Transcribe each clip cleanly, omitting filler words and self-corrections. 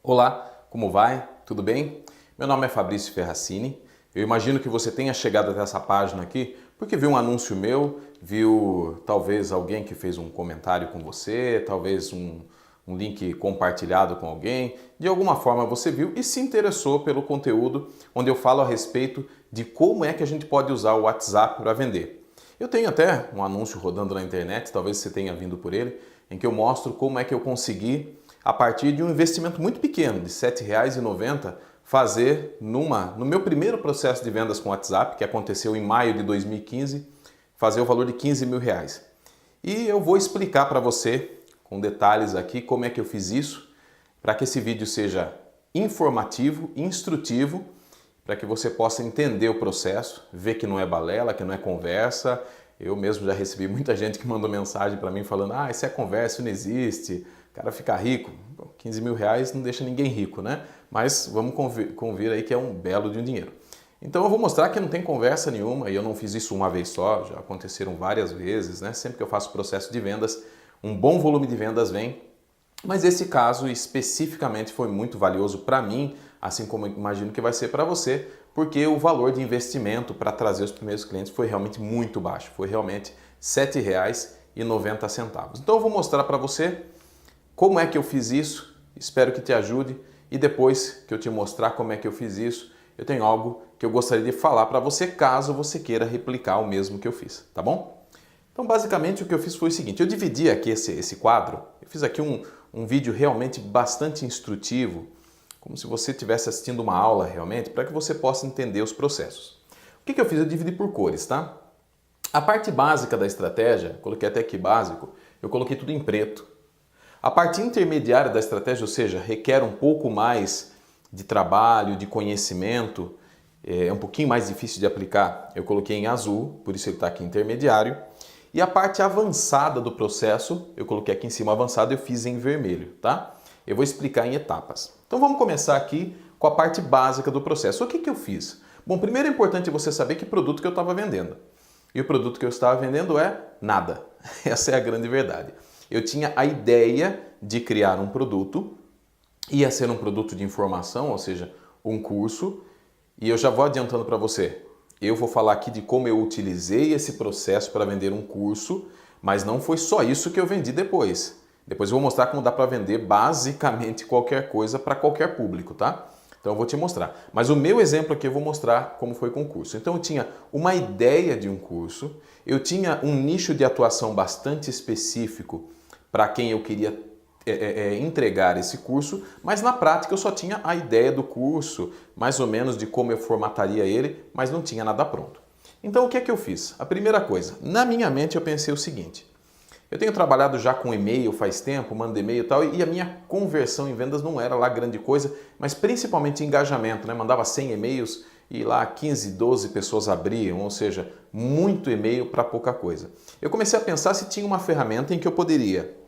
Olá, como vai? Tudo bem? Meu nome é Fabrício Ferracini. Eu imagino que você tenha chegado até essa página aqui porque viu um anúncio meu, viu talvez alguém que fez um comentário com você, talvez um link compartilhado com alguém. De alguma forma você viu e se interessou pelo conteúdo onde eu falo a respeito de como é que a gente pode usar o WhatsApp para vender. Eu tenho até um anúncio rodando na internet, talvez você tenha vindo por ele, em que eu mostro como é que eu consegui, a partir de um investimento muito pequeno, de R$ 7,90, fazer no meu primeiro processo de vendas com WhatsApp, que aconteceu em maio de 2015, fazer o valor de R$ 15.000. E eu vou explicar para você, com detalhes aqui, como é que eu fiz isso, para que esse vídeo seja informativo, instrutivo, para que você possa entender o processo, ver que não é balela, que não é conversa. Eu mesmo já recebi muita gente que mandou mensagem para mim falando: ah, isso é conversa, isso não existe, o cara fica rico. Bom, R$ 15.000 não deixa ninguém rico, né? Mas vamos convir aí que é um belo de um dinheiro. Então eu vou mostrar que não tem conversa nenhuma, e eu não fiz isso uma vez só, já aconteceram várias vezes, né? Sempre que eu faço processo de vendas, um bom volume de vendas vem. Mas esse caso especificamente foi muito valioso para mim, assim como eu imagino que vai ser para você, porque o valor de investimento para trazer os primeiros clientes foi realmente muito baixo, foi realmente R$ 7,90. Então eu vou mostrar para você como é que eu fiz isso, espero que te ajude, e depois que eu te mostrar como é que eu fiz isso, eu tenho algo que eu gostaria de falar para você caso você queira replicar o mesmo que eu fiz, tá bom? Então basicamente o que eu fiz foi o seguinte: eu dividi aqui esse quadro, eu fiz aqui um vídeo realmente bastante instrutivo, como se você estivesse assistindo uma aula realmente, para que você possa entender os processos. O que eu fiz? Eu dividi por cores, tá? A parte básica da estratégia, coloquei até aqui básico, eu coloquei tudo em preto. A parte intermediária da estratégia, ou seja, requer um pouco mais de trabalho, de conhecimento, é um pouquinho mais difícil de aplicar, eu coloquei em azul, por isso ele está aqui intermediário. E a parte avançada do processo, eu coloquei aqui em cima avançado, eu fiz em vermelho, tá? Eu vou explicar em etapas. Então vamos começar aqui com a parte básica do processo. O que eu fiz? Bom, primeiro é importante você saber que produto que eu estava vendendo. E o produto que eu estava vendendo é nada. Essa é a grande verdade. Eu tinha a ideia de criar um produto, ia ser um produto de informação, ou seja, um curso, e eu já vou adiantando para você. Eu vou falar aqui de como eu utilizei esse processo para vender um curso, mas não foi só isso que eu vendi depois. Depois eu vou mostrar como dá para vender basicamente qualquer coisa para qualquer público, tá? Então eu vou te mostrar. Mas o meu exemplo aqui eu vou mostrar como foi com o curso. Então eu tinha uma ideia de um curso, eu tinha um nicho de atuação bastante específico para quem eu queria entregar esse curso, mas na prática eu só tinha a ideia do curso, mais ou menos de como eu formataria ele, mas não tinha nada pronto. Então o que é que eu fiz? A primeira coisa, na minha mente eu pensei o seguinte: eu tenho trabalhado já com e-mail faz tempo, mando e-mail e tal, e a minha conversão em vendas não era lá grande coisa, mas principalmente engajamento, né? Mandava 100 e-mails e lá 15, 12 pessoas abriam, ou seja, muito e-mail para pouca coisa. Eu comecei a pensar se tinha uma ferramenta em que eu poderia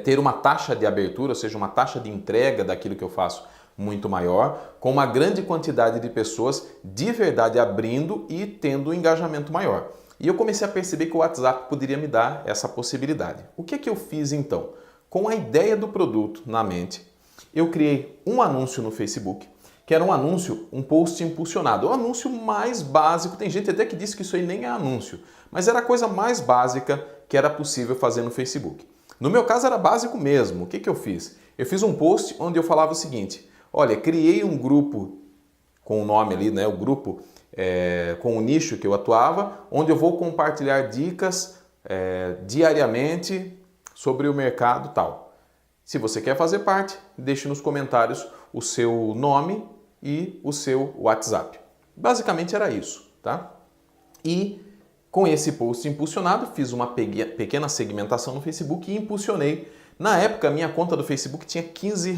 ter uma taxa de abertura, ou seja, uma taxa de entrega daquilo que eu faço muito maior, com uma grande quantidade de pessoas de verdade abrindo e tendo um engajamento maior. E eu comecei a perceber que o WhatsApp poderia me dar essa possibilidade. O que eu fiz então? Com a ideia do produto na mente, eu criei um anúncio no Facebook, que era um anúncio, um post impulsionado. O anúncio mais básico, tem gente até que disse que isso aí nem é anúncio, mas era a coisa mais básica que era possível fazer no Facebook. No meu caso era básico mesmo. O que eu fiz? Eu fiz um post onde eu falava o seguinte: olha, criei um grupo com o nome ali, né? O grupo com o nicho que eu atuava, onde eu vou compartilhar dicas diariamente sobre o mercado tal. Se você quer fazer parte, deixe nos comentários o seu nome e o seu WhatsApp. Basicamente era isso, tá? E com esse post impulsionado, fiz uma pequena segmentação no Facebook e impulsionei. Na época, minha conta do Facebook tinha R$ 15.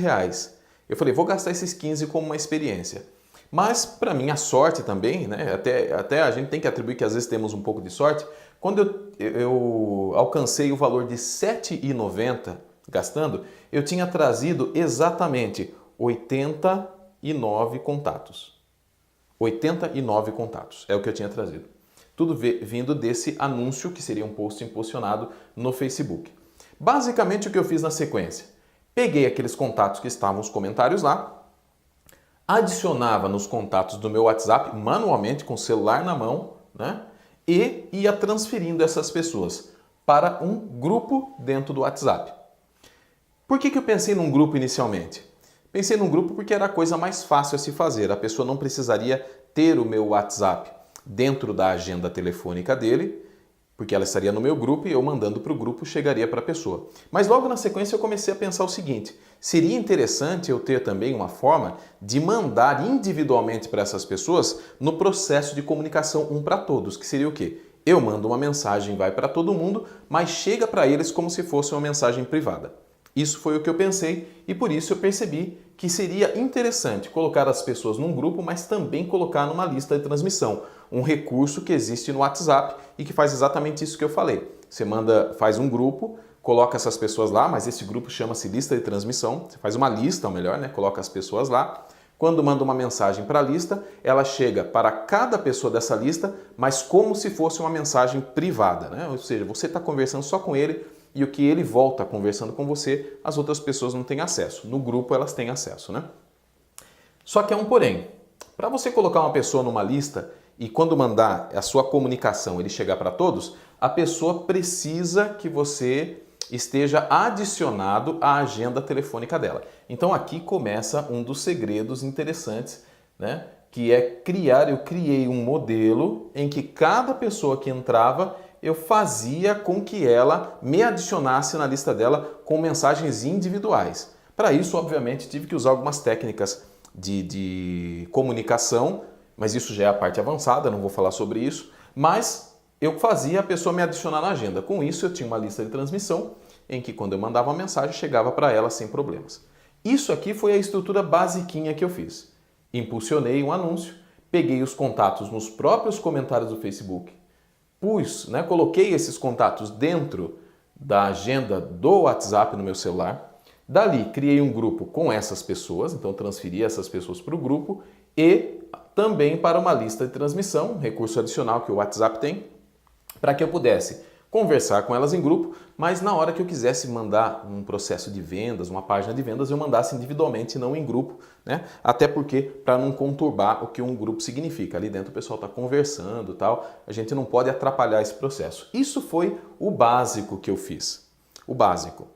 Eu falei, vou gastar esses 15 como uma experiência. Mas, para minha sorte também, né? Até a gente tem que atribuir que às vezes temos um pouco de sorte. Quando eu alcancei o valor de R$ 7,90 gastando, eu tinha trazido exatamente 89 contatos. 89 contatos é o que eu tinha trazido. Tudo vindo desse anúncio, que seria um post impulsionado no Facebook. Basicamente o que eu fiz na sequência? Peguei aqueles contatos que estavam nos comentários lá, adicionava nos contatos do meu WhatsApp manualmente com o celular na mão, né? E ia transferindo essas pessoas para um grupo dentro do WhatsApp. Por que eu pensei num grupo inicialmente? Pensei num grupo porque era a coisa mais fácil a se fazer. A pessoa não precisaria ter o meu WhatsApp dentro da agenda telefônica dele, porque ela estaria no meu grupo e eu mandando para o grupo chegaria para a pessoa. Mas logo na sequência eu comecei a pensar o seguinte: seria interessante eu ter também uma forma de mandar individualmente para essas pessoas no processo de comunicação um para todos, que seria o quê? Eu mando uma mensagem, vai para todo mundo, mas chega para eles como se fosse uma mensagem privada. Isso foi o que eu pensei e por isso eu percebi que seria interessante colocar as pessoas num grupo, mas também colocar numa lista de transmissão, um recurso que existe no WhatsApp e que faz exatamente isso que eu falei. Você faz um grupo, coloca essas pessoas lá, mas esse grupo chama-se lista de transmissão. Você faz uma lista, ou melhor, né? Coloca as pessoas lá. Quando manda uma mensagem para a lista, ela chega para cada pessoa dessa lista, mas como se fosse uma mensagem privada, né? Ou seja, você está conversando só com ele e o que ele volta conversando com você, as outras pessoas não têm acesso. No grupo elas têm acesso, né? Só que é um porém. Para você colocar uma pessoa numa lista e quando mandar a sua comunicação ele chegar para todos, a pessoa precisa que você esteja adicionado à agenda telefônica dela. Então aqui começa um dos segredos interessantes, né? Que é eu criei um modelo em que cada pessoa que entrava eu fazia com que ela me adicionasse na lista dela com mensagens individuais. Para isso, obviamente, tive que usar algumas técnicas de comunicação, mas isso já é a parte avançada, não vou falar sobre isso, mas eu fazia a pessoa me adicionar na agenda. Com isso, eu tinha uma lista de transmissão em que quando eu mandava uma mensagem, chegava para ela sem problemas. Isso aqui foi a estrutura basiquinha que eu fiz. Impulsionei um anúncio, peguei os contatos nos próprios comentários do Facebook, coloquei esses contatos dentro da agenda do WhatsApp no meu celular. Dali, criei um grupo com essas pessoas, então transferi essas pessoas para o grupo e também para uma lista de transmissão, um recurso adicional que o WhatsApp tem, para que eu pudesse conversar com elas em grupo, mas na hora que eu quisesse mandar um processo de vendas, uma página de vendas, eu mandasse individualmente, não em grupo, né? Até porque para não conturbar o que um grupo significa. Ali dentro o pessoal está conversando e tal, a gente não pode atrapalhar esse processo. Isso foi o básico que eu fiz. O básico.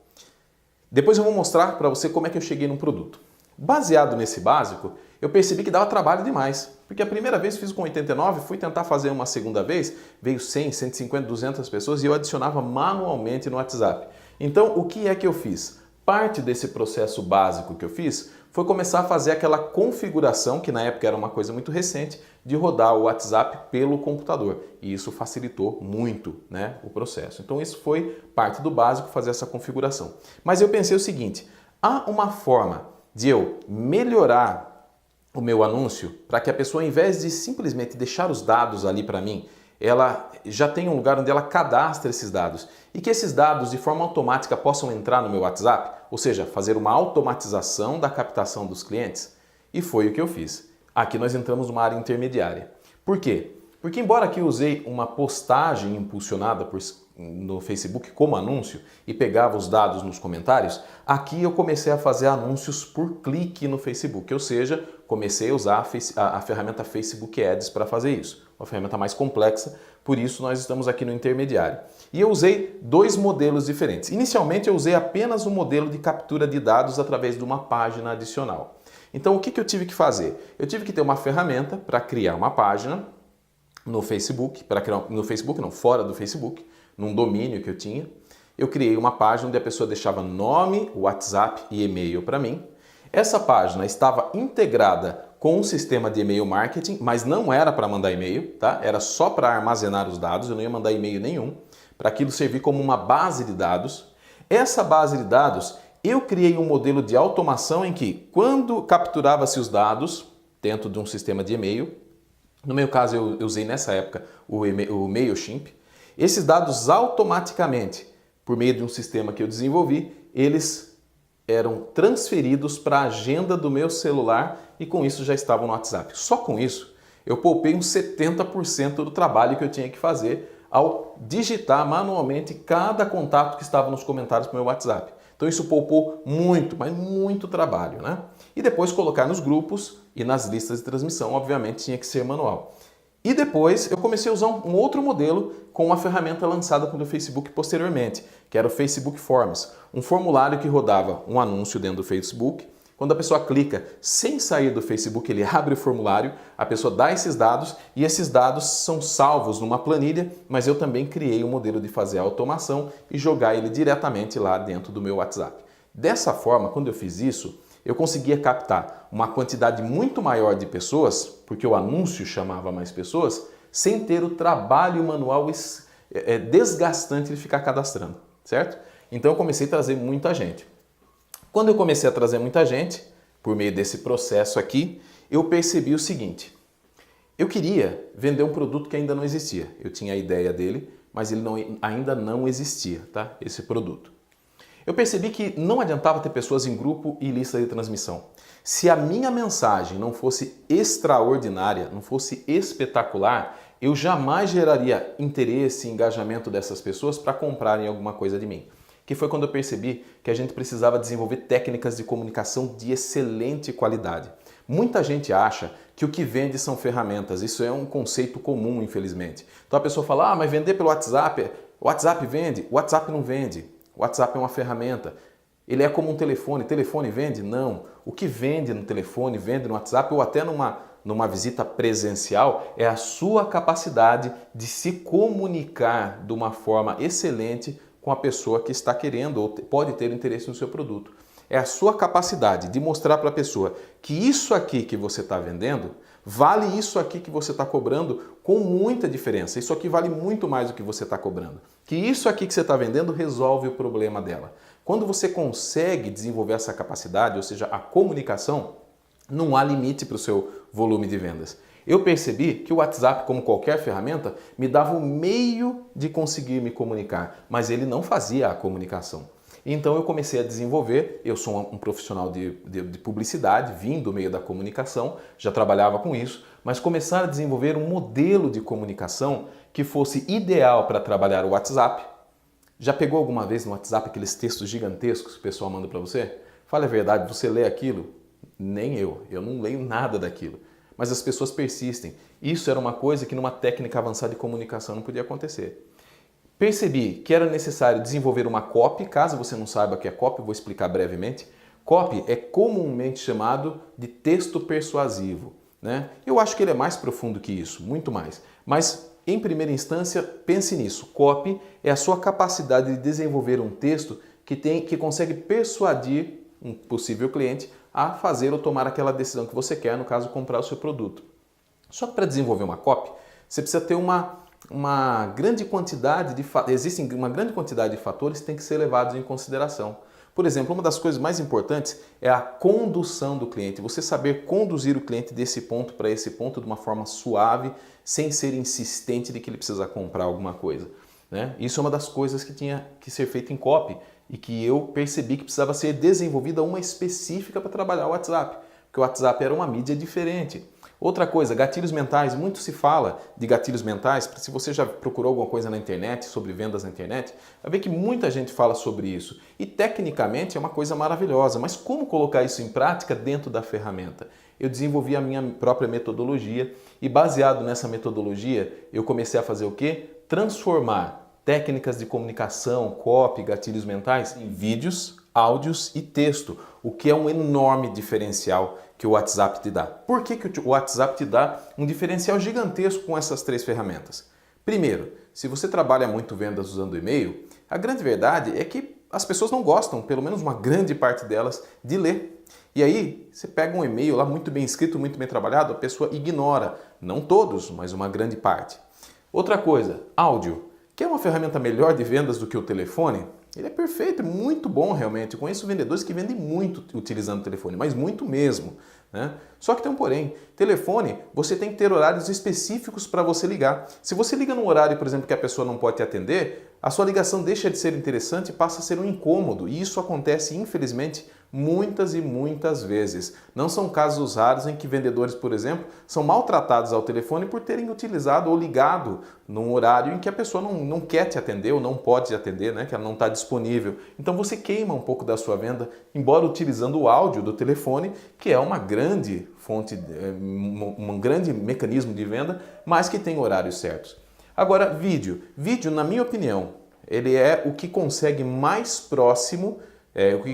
Depois eu vou mostrar para você como é que eu cheguei num produto. Baseado nesse básico, eu percebi que dava trabalho demais. Porque a primeira vez fiz com 89, fui tentar fazer uma segunda vez, veio 100, 150, 200 pessoas e eu adicionava manualmente no WhatsApp. Então, o que é que eu fiz? Parte desse processo básico que eu fiz foi começar a fazer aquela configuração, que na época era uma coisa muito recente, de rodar o WhatsApp pelo computador. E isso facilitou muito, né, o processo. Então, isso foi parte do básico, fazer essa configuração. Mas eu pensei o seguinte, há uma forma de eu melhorar o meu anúncio para que a pessoa, ao invés de simplesmente deixar os dados ali para mim, ela já tenha um lugar onde ela cadastra esses dados e que esses dados de forma automática possam entrar no meu WhatsApp, ou seja, fazer uma automatização da captação dos clientes. E foi o que eu fiz. Aqui nós entramos numa área intermediária. Por quê? Porque embora aqui eu usei uma postagem impulsionada no Facebook como anúncio e pegava os dados nos comentários, aqui eu comecei a fazer anúncios por clique no Facebook, ou seja, comecei a usar a ferramenta Facebook Ads para fazer isso. Uma ferramenta mais complexa, por isso nós estamos aqui no intermediário. E eu usei dois modelos diferentes. Inicialmente eu usei apenas um modelo de captura de dados através de uma página adicional. Então o que eu tive que fazer? Eu tive que ter uma ferramenta para criar uma página no Facebook, fora do Facebook, num domínio que eu tinha. Eu criei uma página onde a pessoa deixava nome, WhatsApp e e-mail para mim. Essa página estava integrada com um sistema de e-mail marketing, mas não era para mandar e-mail, tá? Era só para armazenar os dados, eu não ia mandar e-mail nenhum, para aquilo servir como uma base de dados. Essa base de dados, eu criei um modelo de automação em que, quando capturava-se os dados dentro de um sistema de e-mail, no meu caso eu usei nessa época o MailChimp, esses dados automaticamente, por meio de um sistema que eu desenvolvi, eles eram transferidos para a agenda do meu celular e com isso já estavam no WhatsApp. Só com isso eu poupei uns 70% do trabalho que eu tinha que fazer ao digitar manualmente cada contato que estava nos comentários do meu WhatsApp. Então isso poupou muito, mas muito trabalho, né? E depois colocar nos grupos e nas listas de transmissão, obviamente tinha que ser manual. E depois eu comecei a usar um outro modelo com uma ferramenta lançada pelo Facebook posteriormente, que era o Facebook Forms, um formulário que rodava um anúncio dentro do Facebook. Quando a pessoa clica sem sair do Facebook, ele abre o formulário, a pessoa dá esses dados e esses dados são salvos numa planilha, mas eu também criei um modelo de fazer a automação e jogar ele diretamente lá dentro do meu WhatsApp. Dessa forma, quando eu fiz isso, eu conseguia captar uma quantidade muito maior de pessoas, porque o anúncio chamava mais pessoas, sem ter o trabalho manual desgastante de ficar cadastrando, certo? Então eu comecei a trazer muita gente. Quando eu comecei a trazer muita gente, por meio desse processo aqui, eu percebi o seguinte: eu queria vender um produto que ainda não existia. Eu tinha a ideia dele, mas ele ainda não existia, tá? Esse produto. Eu percebi que não adiantava ter pessoas em grupo e lista de transmissão. Se a minha mensagem não fosse extraordinária, não fosse espetacular, eu jamais geraria interesse e engajamento dessas pessoas para comprarem alguma coisa de mim. Que foi quando eu percebi que a gente precisava desenvolver técnicas de comunicação de excelente qualidade. Muita gente acha que o que vende são ferramentas. Isso é um conceito comum, infelizmente. Então a pessoa fala, mas vender pelo WhatsApp, o WhatsApp vende? O WhatsApp não vende. O WhatsApp é uma ferramenta. Ele é como um telefone. Telefone vende? Não. O que vende no telefone, vende no WhatsApp ou até numa visita presencial é a sua capacidade de se comunicar de uma forma excelente com a pessoa que está querendo ou pode ter interesse no seu produto. É a sua capacidade de mostrar para a pessoa que isso aqui que você está vendendo vale isso aqui que você está cobrando com muita diferença. Isso aqui vale muito mais do que você está cobrando. Que isso aqui que você está vendendo resolve o problema dela. Quando você consegue desenvolver essa capacidade, ou seja, a comunicação, não há limite para o seu volume de vendas. Eu percebi que o WhatsApp, como qualquer ferramenta, me dava um meio de conseguir me comunicar, mas ele não fazia a comunicação. Então eu comecei a desenvolver, eu sou um profissional de publicidade, vim do meio da comunicação, já trabalhava com isso, mas começar a desenvolver um modelo de comunicação que fosse ideal para trabalhar o WhatsApp. Já pegou alguma vez no WhatsApp aqueles textos gigantescos que o pessoal manda para você? Fala a verdade, você lê aquilo? Nem eu não leio nada daquilo. Mas as pessoas persistem. Isso era uma coisa que numa técnica avançada de comunicação não podia acontecer. Percebi que era necessário desenvolver uma copy. Caso você não saiba o que é copy, eu vou explicar brevemente. Copy é comumente chamado de texto persuasivo, né? Eu acho que ele é mais profundo que isso, muito mais. Mas, em primeira instância, pense nisso. Copy é a sua capacidade de desenvolver um texto que consegue persuadir um possível cliente a fazer ou tomar aquela decisão que você quer, no caso, comprar o seu produto. Só que para desenvolver uma copy, você precisa ter uma grande quantidade de fatores que têm que ser levados em consideração. Por exemplo, uma das coisas mais importantes é a condução do cliente. Você saber conduzir o cliente desse ponto para esse ponto de uma forma suave, sem ser insistente de que ele precisa comprar alguma coisa, né? Isso é uma das coisas que tinha que ser feita em copy e que eu percebi que precisava ser desenvolvida uma específica para trabalhar o WhatsApp, porque o WhatsApp era uma mídia diferente. Outra coisa, gatilhos mentais. Muito se fala de gatilhos mentais. Se você já procurou alguma coisa na internet, sobre vendas na internet, vai ver que muita gente fala sobre isso. E tecnicamente é uma coisa maravilhosa, mas como colocar isso em prática dentro da ferramenta? Eu desenvolvi a minha própria metodologia e baseado nessa metodologia, eu comecei a fazer o quê? Transformar técnicas de comunicação, copy, gatilhos mentais em vídeos, áudios e texto, o que é um enorme diferencial que o WhatsApp te dá. Por que o WhatsApp te dá um diferencial gigantesco com essas três ferramentas? Primeiro, se você trabalha muito vendas usando e-mail, a grande verdade é que as pessoas não gostam, pelo menos uma grande parte delas, de ler. E aí, você pega um e-mail lá muito bem escrito, muito bem trabalhado, a pessoa ignora. Não todos, mas uma grande parte. Outra coisa, áudio. Quer uma ferramenta melhor de vendas do que o telefone? Ele é perfeito, muito bom realmente. Eu conheço vendedores que vendem muito utilizando o telefone, mas muito mesmo, né? Só que tem um porém. Telefone, você tem que ter horários específicos para você ligar. Se você liga num horário, por exemplo, que a pessoa não pode te atender, a sua ligação deixa de ser interessante e passa a ser um incômodo. E isso acontece, infelizmente, muitas e muitas vezes. Não são casos raros em que vendedores, por exemplo, são maltratados ao telefone por terem utilizado ou ligado num horário em que a pessoa não quer te atender ou não pode te atender, né? Que ela não está disponível. Então você queima um pouco da sua venda, embora utilizando o áudio do telefone, que é uma grande fonte, um grande mecanismo de venda, mas que tem horários certos. Agora, vídeo. Vídeo, na minha opinião, ele é o que consegue mais próximo,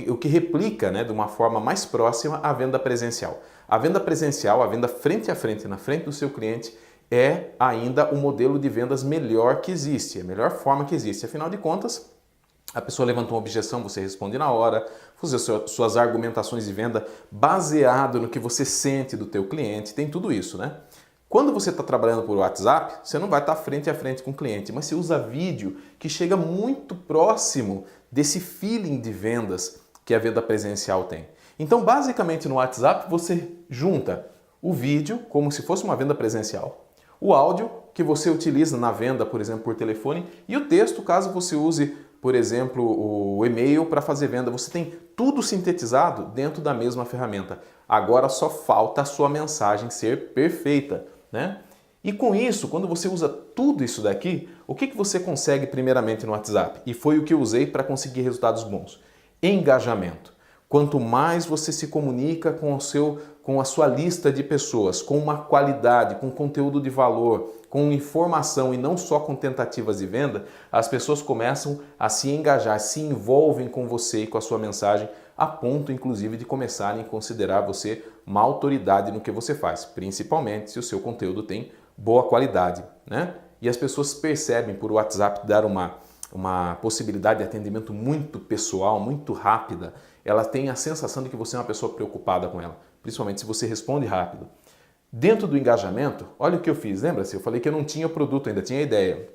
o que replica, né, de uma forma mais próxima a venda presencial. A venda presencial, a venda frente a frente, na frente do seu cliente, é ainda o modelo de vendas melhor que existe, a melhor forma que existe. Afinal de contas, a pessoa levantou uma objeção, você responde na hora, fazer suas argumentações de venda baseado no que você sente do teu cliente, tem tudo isso, né? Quando você está trabalhando por WhatsApp, você não vai estar frente a frente com o cliente, mas você usa vídeo que chega muito próximo desse feeling de vendas que a venda presencial tem. Então, basicamente no WhatsApp, você junta o vídeo, como se fosse uma venda presencial, o áudio, que você utiliza na venda, por exemplo, por telefone, e o texto, caso você use, por exemplo, o e-mail para fazer venda. Você tem tudo sintetizado dentro da mesma ferramenta. Agora só falta a sua mensagem ser perfeita, né? E com isso, quando você usa tudo isso daqui, o que você consegue primeiramente no WhatsApp? E foi o que eu usei para conseguir resultados bons. Engajamento. Quanto mais você se comunica com a sua lista de pessoas, com uma qualidade, com conteúdo de valor, com informação e não só com tentativas de venda, as pessoas começam a se engajar, se envolvem com você e com a sua mensagem, a ponto, inclusive, de começarem a considerar você uma autoridade no que você faz, principalmente se o seu conteúdo tem boa qualidade, né? E as pessoas percebem por WhatsApp dar uma possibilidade de atendimento muito pessoal, muito rápida. Ela tem a sensação de que você é uma pessoa preocupada com ela, principalmente se você responde rápido. Dentro do engajamento, olha o que eu fiz, lembra-se? Eu falei que eu não tinha o produto, ainda tinha a ideia.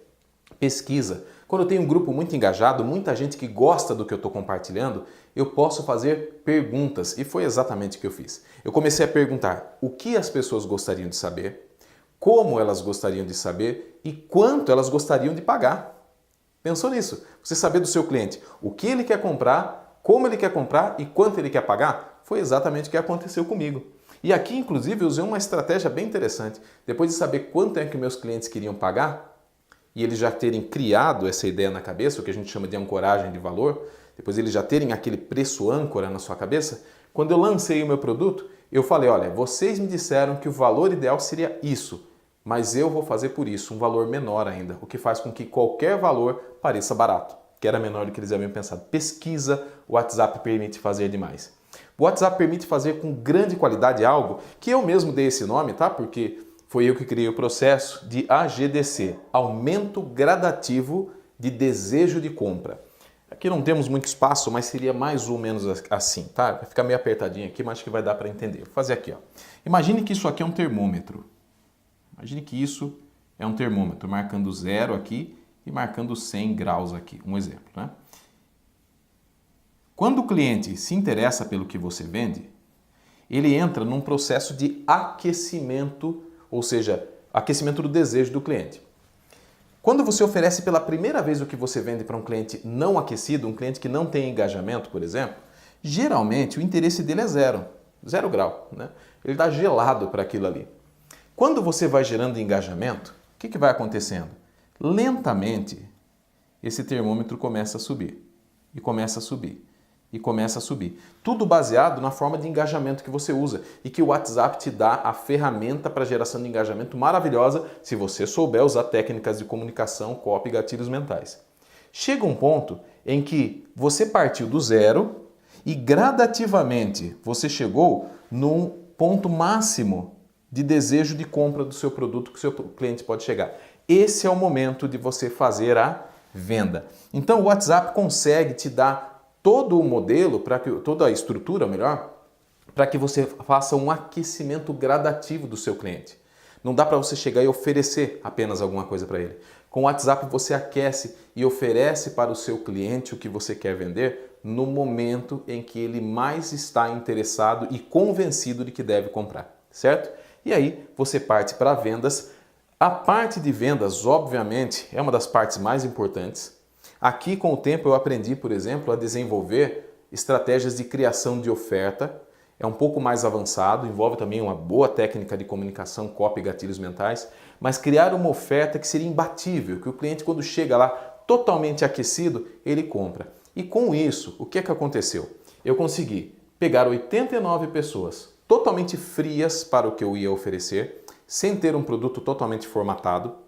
Pesquisa. Quando eu tenho um grupo muito engajado, muita gente que gosta do que eu estou compartilhando, eu posso fazer perguntas. E foi exatamente o que eu fiz. Eu comecei a perguntar o que as pessoas gostariam de saber, como elas gostariam de saber e quanto elas gostariam de pagar. Pensou nisso? Você saber do seu cliente o que ele quer comprar, como ele quer comprar e quanto ele quer pagar? Foi exatamente o que aconteceu comigo. E aqui, inclusive, eu usei uma estratégia bem interessante. Depois de saber quanto é que meus clientes queriam pagar, e eles já terem criado essa ideia na cabeça, o que a gente chama de ancoragem de valor, depois eles já terem aquele preço âncora na sua cabeça, quando eu lancei o meu produto, eu falei, olha, vocês me disseram que o valor ideal seria isso, mas eu vou fazer por isso um valor menor ainda, o que faz com que qualquer valor pareça barato, que era menor do que eles haviam pensado. Pesquisa, o WhatsApp permite fazer demais. O WhatsApp permite fazer com grande qualidade algo que eu mesmo dei esse nome, tá? Porque foi eu que criei o processo de AGDC, Aumento Gradativo de Desejo de Compra. Aqui não temos muito espaço, mas seria mais ou menos assim, tá? Vai ficar meio apertadinho aqui, mas acho que vai dar para entender. Vou fazer aqui, ó. Imagine que isso aqui é um termômetro. Imagine que isso é um termômetro, marcando 0 aqui e marcando 100 graus aqui. Um exemplo, né? Quando o cliente se interessa pelo que você vende, ele entra num processo de aquecimento, ou seja, aquecimento do desejo do cliente. Quando você oferece pela primeira vez o que você vende para um cliente não aquecido, um cliente que não tem engajamento, por exemplo, geralmente o interesse dele é 0 grau, né? Ele está gelado para aquilo ali. Quando você vai gerando engajamento, o que vai acontecendo? Lentamente, esse termômetro começa a subir, e começa a subir, e começa a subir. Tudo baseado na forma de engajamento que você usa e que o WhatsApp te dá a ferramenta para geração de engajamento maravilhosa se você souber usar técnicas de comunicação, copy e gatilhos mentais. Chega um ponto em que você partiu do 0 e gradativamente você chegou num ponto máximo de desejo de compra do seu produto que o seu cliente pode chegar. Esse é o momento de você fazer a venda. Então o WhatsApp consegue te dar todo o modelo, toda a estrutura, melhor, para que você faça um aquecimento gradativo do seu cliente. Não dá para você chegar e oferecer apenas alguma coisa para ele. Com o WhatsApp você aquece e oferece para o seu cliente o que você quer vender no momento em que ele mais está interessado e convencido de que deve comprar, certo? E aí você parte para vendas. A parte de vendas, obviamente, é uma das partes mais importantes. Aqui, com o tempo, eu aprendi, por exemplo, a desenvolver estratégias de criação de oferta. É um pouco mais avançado, envolve também uma boa técnica de comunicação, copy e gatilhos mentais, mas criar uma oferta que seria imbatível, que o cliente, quando chega lá totalmente aquecido, ele compra. E com isso, o que é que aconteceu? Eu consegui pegar 89 pessoas totalmente frias para o que eu ia oferecer, sem ter um produto totalmente formatado.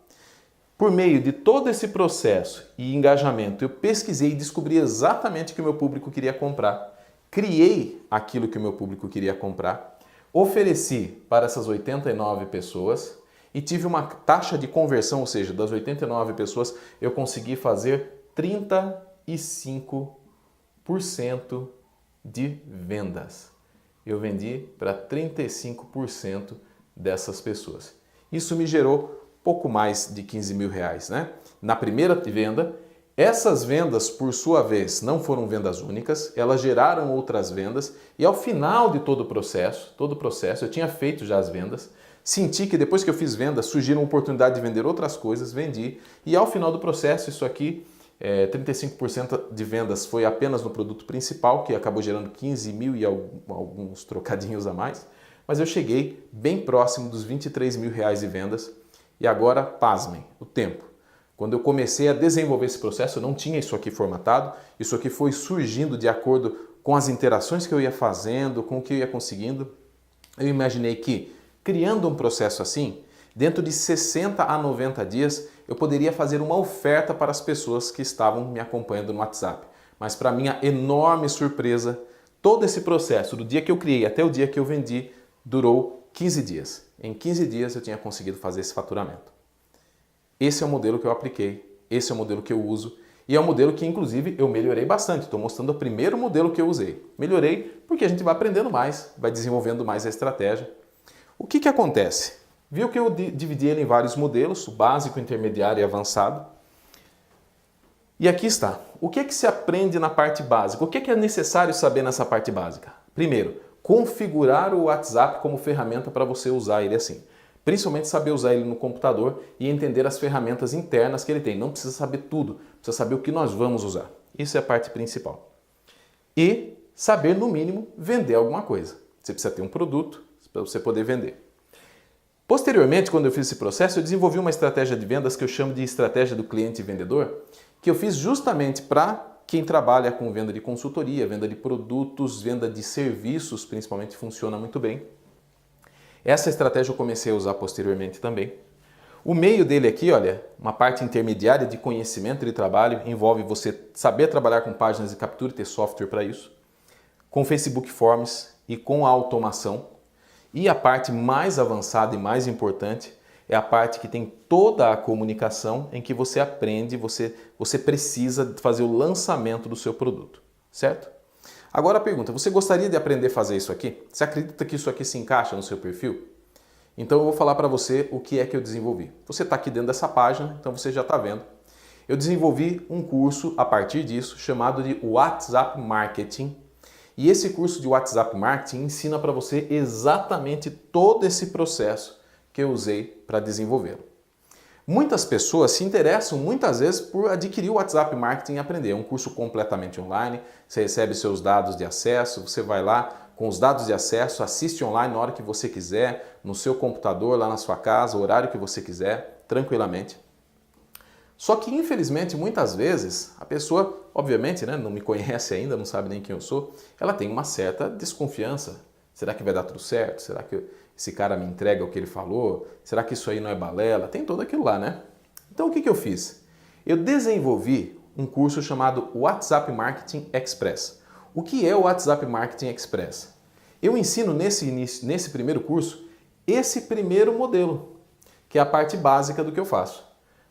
Por meio de todo esse processo e engajamento, eu pesquisei e descobri exatamente o que o meu público queria comprar. Criei aquilo que o meu público queria comprar, ofereci para essas 89 pessoas e tive uma taxa de conversão, ou seja, das 89 pessoas eu consegui fazer 35% de vendas. Eu vendi para 35% dessas pessoas. Isso me gerou pouco mais de 15 mil reais, né? Na primeira venda, essas vendas, por sua vez, não foram vendas únicas, elas geraram outras vendas e ao final de todo o processo, eu tinha feito já as vendas, senti que depois que eu fiz vendas, surgiram oportunidade de vender outras coisas, vendi e ao final do processo, isso aqui, 35% de vendas foi apenas no produto principal, que acabou gerando 15 mil e alguns trocadinhos a mais, mas eu cheguei bem próximo dos 23 mil reais de vendas. E agora, pasmem, o tempo. Quando eu comecei a desenvolver esse processo, eu não tinha isso aqui formatado, isso aqui foi surgindo de acordo com as interações que eu ia fazendo, com o que eu ia conseguindo. Eu imaginei que, criando um processo assim, dentro de 60 a 90 dias, eu poderia fazer uma oferta para as pessoas que estavam me acompanhando no WhatsApp. Mas para minha enorme surpresa, todo esse processo, do dia que eu criei até o dia que eu vendi, durou 15 dias. Em 15 dias eu tinha conseguido fazer esse faturamento. Esse é o modelo que eu apliquei, esse é o modelo que eu uso e é um modelo que inclusive eu melhorei bastante. Estou mostrando o primeiro modelo que eu usei. Melhorei porque a gente vai aprendendo mais, vai desenvolvendo mais a estratégia. O que acontece? Viu que eu dividi ele em vários modelos, o básico, intermediário e avançado. E aqui está. O que é que se aprende na parte básica? O que é necessário saber nessa parte básica? Primeiro, configurar o WhatsApp como ferramenta para você usar ele assim. Principalmente saber usar ele no computador e entender as ferramentas internas que ele tem. Não precisa saber tudo, precisa saber o que nós vamos usar. Isso é a parte principal. E saber, no mínimo, vender alguma coisa. Você precisa ter um produto para você poder vender. Posteriormente, quando eu fiz esse processo, eu desenvolvi uma estratégia de vendas que eu chamo de estratégia do cliente vendedor, que eu fiz justamente para quem trabalha com venda de consultoria, venda de produtos, venda de serviços, principalmente, funciona muito bem. Essa estratégia eu comecei a usar posteriormente também. O meio dele aqui, olha, uma parte intermediária de conhecimento de trabalho, envolve você saber trabalhar com páginas de captura e ter software para isso, com Facebook Forms e com a automação. E a parte mais avançada e mais importante é a parte que tem toda a comunicação em que você aprende, você precisa fazer o lançamento do seu produto, certo? Agora a pergunta, você gostaria de aprender a fazer isso aqui? Você acredita que isso aqui se encaixa no seu perfil? Então eu vou falar para você o que é que eu desenvolvi. Você está aqui dentro dessa página, então você já está vendo. Eu desenvolvi um curso a partir disso chamado de WhatsApp Marketing. E esse curso de WhatsApp Marketing ensina para você exatamente todo esse processo que eu usei para desenvolvê-lo. Muitas pessoas se interessam muitas vezes por adquirir o WhatsApp Marketing e aprender. É um curso completamente online, você recebe seus dados de acesso, você vai lá com os dados de acesso, assiste online na hora que você quiser, no seu computador, lá na sua casa, o horário que você quiser, tranquilamente. Só que, infelizmente, muitas vezes, a pessoa, obviamente, não me conhece ainda, não sabe nem quem eu sou, ela tem uma certa desconfiança. Será que vai dar tudo certo? Será que esse cara me entrega o que ele falou? Será que isso aí não é balela? Tem tudo aquilo lá, né? Então, o que eu fiz? Eu desenvolvi um curso chamado WhatsApp Marketing Express. O que é o WhatsApp Marketing Express? Eu ensino nesse primeiro curso, esse primeiro modelo, que é a parte básica do que eu faço.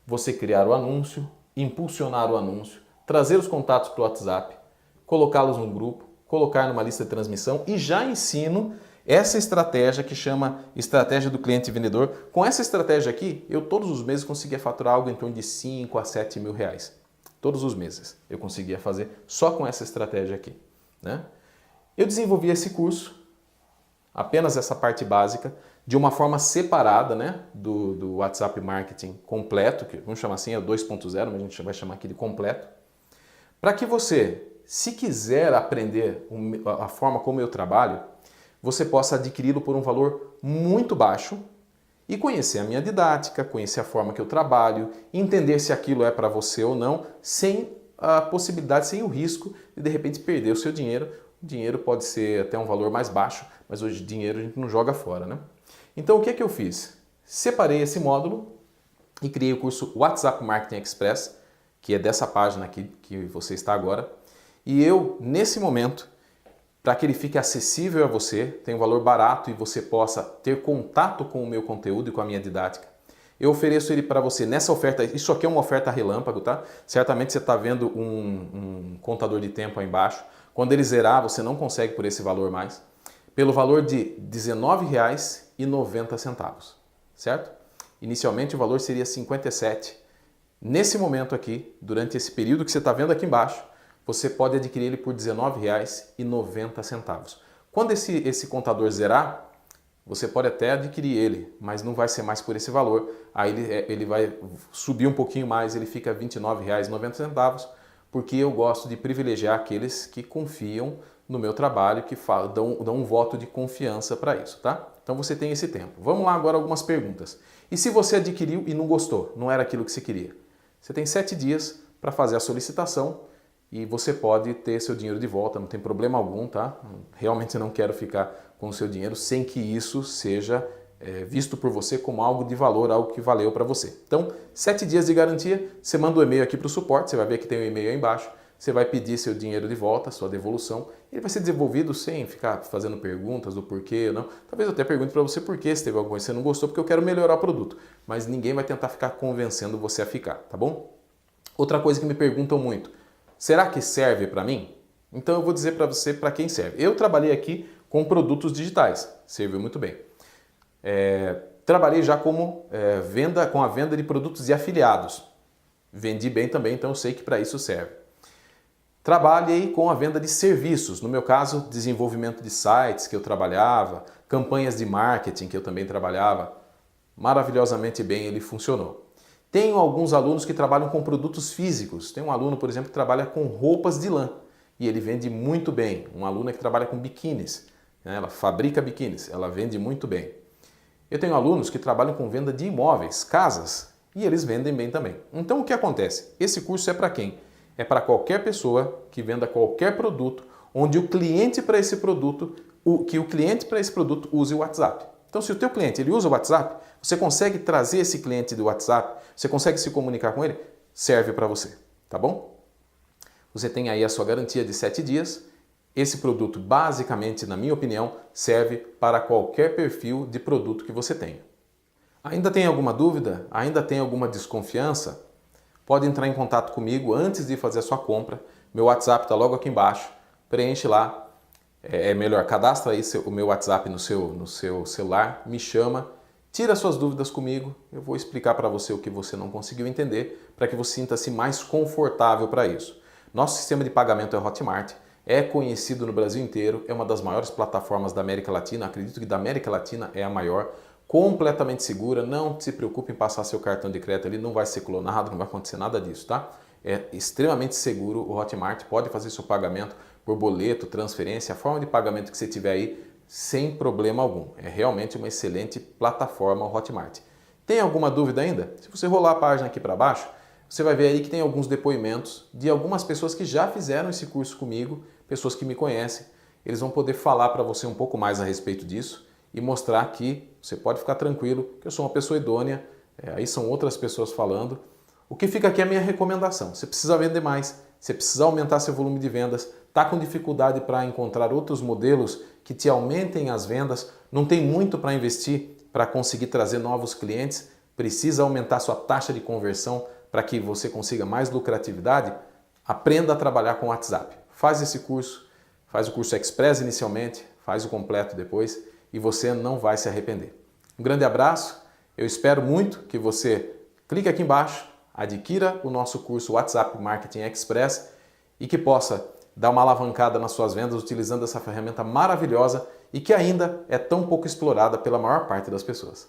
Você criar o anúncio, impulsionar o anúncio, trazer os contatos para o WhatsApp, colocá-los no grupo, colocar numa lista de transmissão e já ensino essa estratégia que chama estratégia do cliente vendedor. Com essa estratégia aqui, eu todos os meses conseguia faturar algo em torno de 5 a 7 mil reais. Todos os meses eu conseguia fazer só com essa estratégia aqui, né? Eu desenvolvi esse curso, apenas essa parte básica, de uma forma separada, né, do WhatsApp Marketing completo, que vamos chamar assim, é o 2.0, mas a gente vai chamar aqui de completo. Para que você, se quiser aprender a forma como eu trabalho, você possa adquiri-lo por um valor muito baixo e conhecer a minha didática, conhecer a forma que eu trabalho, entender se aquilo é para você ou não, sem a possibilidade, sem o risco de repente perder o seu dinheiro. O dinheiro pode ser até um valor mais baixo, mas hoje dinheiro a gente não joga fora, né? Então o que é que eu fiz? Separei esse módulo e criei o curso WhatsApp Marketing Express, que é dessa página aqui que você está agora. E eu, nesse momento, para que ele fique acessível a você, tenha um valor barato e você possa ter contato com o meu conteúdo e com a minha didática, eu ofereço ele para você nessa oferta. Isso aqui é uma oferta relâmpago, tá? Certamente você está vendo um contador de tempo aí embaixo. Quando ele zerar, você não consegue por esse valor mais. Pelo valor de R$ 19,90, certo? Inicialmente o valor seria R$ 57. Nesse momento aqui, durante esse período que você está vendo aqui embaixo, você pode adquirir ele por R$ 19,90. Quando esse contador zerar, você pode até adquirir ele, mas não vai ser mais por esse valor. Aí ele vai subir um pouquinho mais, ele fica R$ 29,90, porque eu gosto de privilegiar aqueles que confiam no meu trabalho, que dão um voto de confiança para isso, tá? Então você tem esse tempo. Vamos lá agora algumas perguntas. E se você adquiriu e não gostou, não era aquilo que você queria? Você tem 7 dias para fazer a solicitação e você pode ter seu dinheiro de volta, não tem problema algum, tá? Realmente eu não quero ficar com o seu dinheiro sem que isso seja visto por você como algo de valor, algo que valeu para você. Então, 7 dias de garantia, você manda um e-mail aqui para o suporte, você vai ver que tem um e-mail aí embaixo, você vai pedir seu dinheiro de volta, sua devolução, ele vai ser desenvolvido sem ficar fazendo perguntas do porquê, não. Talvez eu até pergunte para você por que, se teve alguma coisa que você não gostou, porque eu quero melhorar o produto, mas ninguém vai tentar ficar convencendo você a ficar, tá bom? Outra coisa que me perguntam muito, será que serve para mim? Então eu vou dizer para você para quem serve. Eu trabalhei aqui com produtos digitais, serviu muito bem. Trabalhei já com a venda de produtos de afiliados, vendi bem também, então eu sei que para isso serve. Trabalhei com a venda de serviços, no meu caso, desenvolvimento de sites que eu trabalhava, campanhas de marketing que eu também trabalhava. Maravilhosamente bem ele funcionou. Tenho alguns alunos que trabalham com produtos físicos. Tem um aluno, por exemplo, que trabalha com roupas de lã e ele vende muito bem. Uma aluna que trabalha com biquínis, né? Ela fabrica biquínis, ela vende muito bem. Eu tenho alunos que trabalham com venda de imóveis, casas, e eles vendem bem também. Então o que acontece? Esse curso é para quem? É para qualquer pessoa que venda qualquer produto, onde o cliente para esse produto, o cliente para esse produto use o WhatsApp. Então, se o teu cliente ele usa o WhatsApp, você consegue trazer esse cliente do WhatsApp, você consegue se comunicar com ele, serve para você, tá bom? Você tem aí a sua garantia de 7 dias. Esse produto, basicamente, na minha opinião, serve para qualquer perfil de produto que você tenha. Ainda tem alguma dúvida? Ainda tem alguma desconfiança? Pode entrar em contato comigo antes de fazer a sua compra. Meu WhatsApp está logo aqui embaixo. Preenche lá. Melhor, cadastra aí o meu WhatsApp no seu celular, me chama, tira suas dúvidas comigo. Eu vou explicar para você o que você não conseguiu entender, para que você sinta-se mais confortável para isso. Nosso sistema de pagamento é o Hotmart. É conhecido no Brasil inteiro, é uma das maiores plataformas da América Latina, acredito que da América Latina é a maior, completamente segura, não se preocupe em passar seu cartão de crédito ali, não vai ser clonado, não vai acontecer nada disso, tá? É extremamente seguro o Hotmart, pode fazer seu pagamento por boleto, transferência, a forma de pagamento que você tiver aí, sem problema algum. É realmente uma excelente plataforma o Hotmart. Tem alguma dúvida ainda? Se você rolar a página aqui para baixo, você vai ver aí que tem alguns depoimentos de algumas pessoas que já fizeram esse curso comigo, pessoas que me conhecem. Eles vão poder falar para você um pouco mais a respeito disso e mostrar que você pode ficar tranquilo, que eu sou uma pessoa idônea, aí são outras pessoas falando. O que fica aqui é a minha recomendação. Você precisa vender mais, você precisa aumentar seu volume de vendas, está com dificuldade para encontrar outros modelos que te aumentem as vendas, não tem muito para investir para conseguir trazer novos clientes, precisa aumentar sua taxa de conversão para que você consiga mais lucratividade, aprenda a trabalhar com o WhatsApp. Faz esse curso, faz o curso Express inicialmente, faz o completo depois e você não vai se arrepender. Um grande abraço, eu espero muito que você clique aqui embaixo, adquira o nosso curso WhatsApp Marketing Express e que possa dar uma alavancada nas suas vendas utilizando essa ferramenta maravilhosa e que ainda é tão pouco explorada pela maior parte das pessoas.